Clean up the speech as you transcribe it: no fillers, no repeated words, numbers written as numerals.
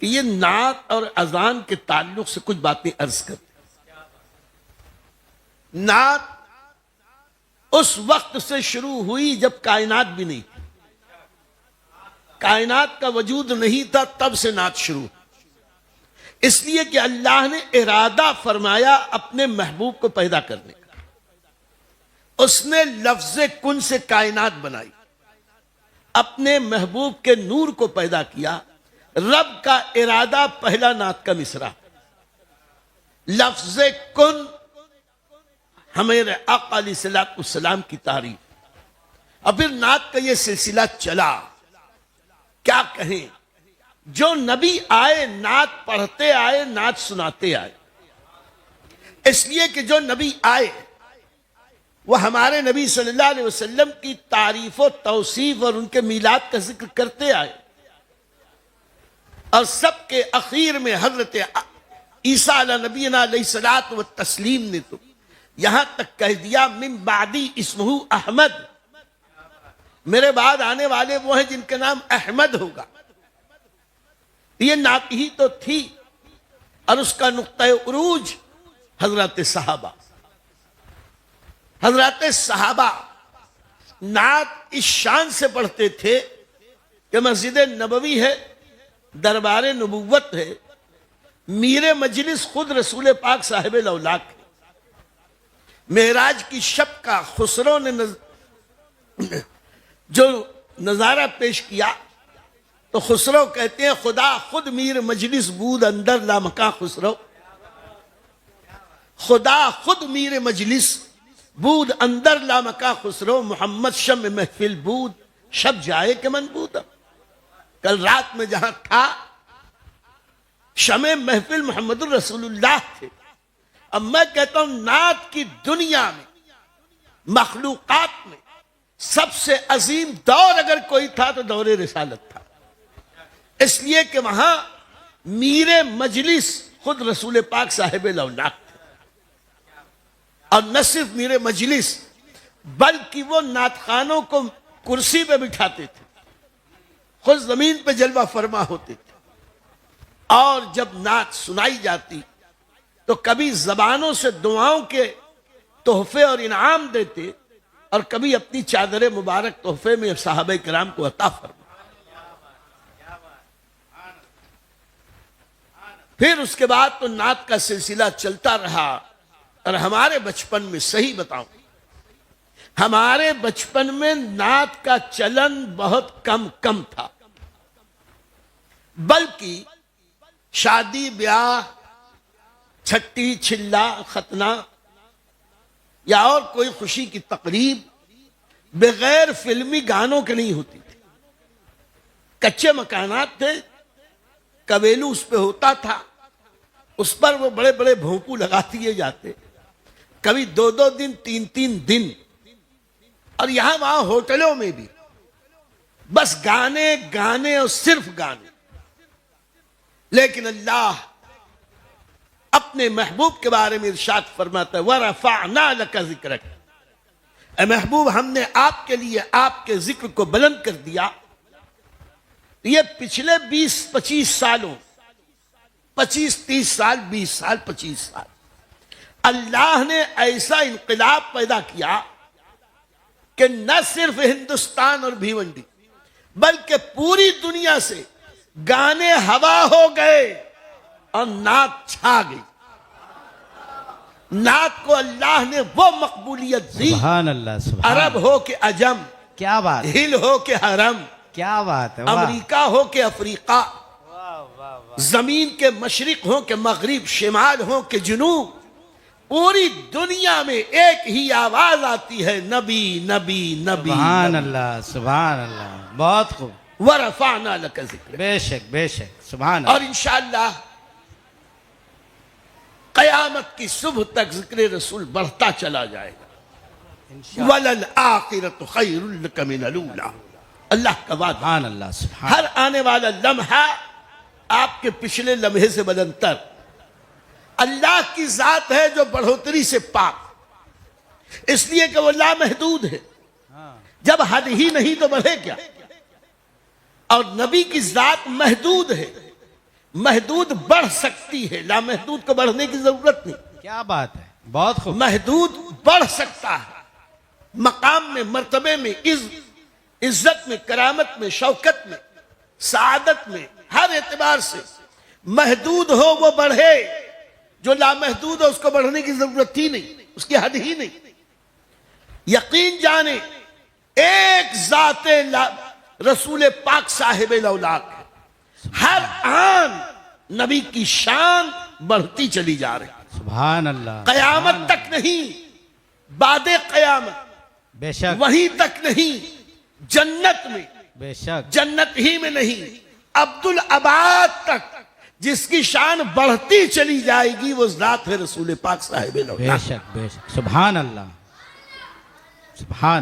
कि ये नात और अजान के ताल्लुक से कुछ बातें अर्ज करते। नात उस वक्त से शुरू हुई जब कायनात भी नहीं थी, कायनात का वजूद नहीं था, तब से नात शुरू। इसलिए कि अल्लाह ने इरादा फरमाया अपने महबूब को पैदा करने का। उसने लफ्ज़े कुन से कायनात बनाई, अपने महबूब के नूर को पैदा किया। रब का इरादा पहला नात का मिसरा, लफ्ज़े कुन हमारे आका अलैहिस्सलाम की तारीफ। और फिर नात का यह सिलसिला चला। क्या कहें, जो नबी आए नात पढ़ते आए, नात सुनाते आए। इसलिए कि जो नबी आए वह हमारे नबी सल्लल्लाहु अलैहि वसल्लम की तारीफ और तौसीफ और उनके मीलाद का जिक्र करते आए। और सबके अखीर में हजरत ईसा अला नबीना अलैहिस्सलात व तस्लीम ने तो यहां तक कह दिया, मिन बादी इस्मुहु अहमद, मेरे बाद आने वाले वो हैं जिनका नाम अहमद होगा। ये नात ही तो थी। और उसका नुक्ता उरूज हजरत सहाबा। हजरत सहाबा नात इस शान से पढ़ते थे कि मस्जिद नबवी है, दरबार नबुव्वत है, मीर मजलिस खुद रसूल पाक साहिब लौलाक है। मेराज की शब का खुसरो ने जो नजारा पेश किया तो खुसरो कहते हैं, खुदा खुद मीर मजलिस बूद अंदर लामका खुसरो, खुदा खुद मीर मजलिस बूद अंदर लामका खुसरो, मोहम्मद शम महफिल बूद शब जाए के मन बूद। कल रात में जहां था शमे महफिल मोहम्मद रसूलुल्लाह थे। अब मैं कहता हूं नात की दुनिया में, मखलूकात में सबसे अजीम दौर अगर कोई था तो दौरे रिसालत था। इसलिए कि वहां मीरे मजलिस खुद रसूल पाक साहिब लौलाक थे। और न सिर्फ मीरे मजलिस बल्कि वो नातखानों को कुर्सी पे बिठाते थे, खुद जमीन पे जलवा फरमा होते थे। और जब नात सुनाई जाती तो कभी जबानों से दुआओं के तोहफे और इनाम देते और कभी अपनी चादर मुबारक तोहफे में साहबे किराम को अता फरमा। फिर उसके बाद तो नात का सिलसिला चलता रहा। और हमारे बचपन में, सही बताऊं, हमारे बचपन में नात का चलन बहुत कम था। बल्कि शादी ब्याह, छट्टी छिल्ला खतना या और कोई खुशी की तकरीब बगैर फिल्मी गानों के नहीं होती थी। कच्चे मकानात थे, कवेलू उस पे होता था, उस पर वो बड़े बड़े भोंपू लगा दिए जाते, कभी 2-2 दिन 3-3 दिन। और यहां वहां होटलों में भी बस गाने गाने और सिर्फ गाने। लेकिन अल्लाह अपने महबूब के बारे में इरशाद फरमाता है, वरफ़अना लका ज़िक्रक, ए महबूब हमने आपके लिए आपके जिक्र को बुलंद कर दिया। ये पिछले 20-25 सालों, 25-30 साल, 20 साल, 25 साल अल्लाह ने ऐसा इनकलाब पैदा किया कि न सिर्फ हिंदुस्तान और भिवंडी बल्कि पूरी दुनिया से गाने हवा हो गए और नात छा गई। नात को अल्लाह ने वो मकबूलियत दी, सुभान अल्लाह, सुभान अरब हो के अजम, क्या बात, हिल हो के हरम, क्या बात है, अमेरिका हो के अफ्रीका, जमीन के मशरिक हो के मगरिब, शिमाल हो के जुनूब, पूरी दुनिया में एक ही आवाज आती है, नबी नबी नबी। सुभान अल्लाह, सुभान अल्लाह, बहुत खूब। वरफ़अना लका ज़िक्रक, बेशक बेशक, सुभान। और इंशाअल्लाह क़यामत की सुबह तक जिक्र रसूल बढ़ता चला जाएगा। वलल आखिरतु खैरुल लका मिनल ऊला, अल्लाह का वादा। सुभान अल्लाह, सुभान। हर आने वाला लम्हा आपके पिछले लम्हे से बदतर। अल्लाह की जात है जो बढ़ोतरी से पाक, इसलिए कि वो लामहदूद है। जब हद ही नहीं तो बढ़े क्या। और नबी की जात महदूद है, महदूद बढ़ सकती है, लामहदूद को बढ़ने की जरूरत नहीं। क्या बात है, बहुत खूब। महदूद बढ़ सकता है, मकाम में, मर्तबे में, इज्जत में, करामत में, शौकत में, सादत में, हर एतबार से महदूद हो वो बढ़े। जो लामहदूद है उसको बढ़ने की जरूरत ही नहीं, उसकी हद ही नहीं। यकीन जाने एक जाते रसूल पाक साहिब लौलाक है, हर आन नबी की शान बढ़ती चली जा रही, सुभान अल्लाह। कयामत तक नहीं, बादे कयामत, बेशक वहीं तक नहीं, जन्नत में, बेशक जन्नत ही में नहीं, अब्दुल अबाद तक जिसकी शान बढ़ती चली जाएगी वो जात है रसूल पाक साहिब लौलाक। बेशक बेशक, सुभान अल्लाह, सुभान।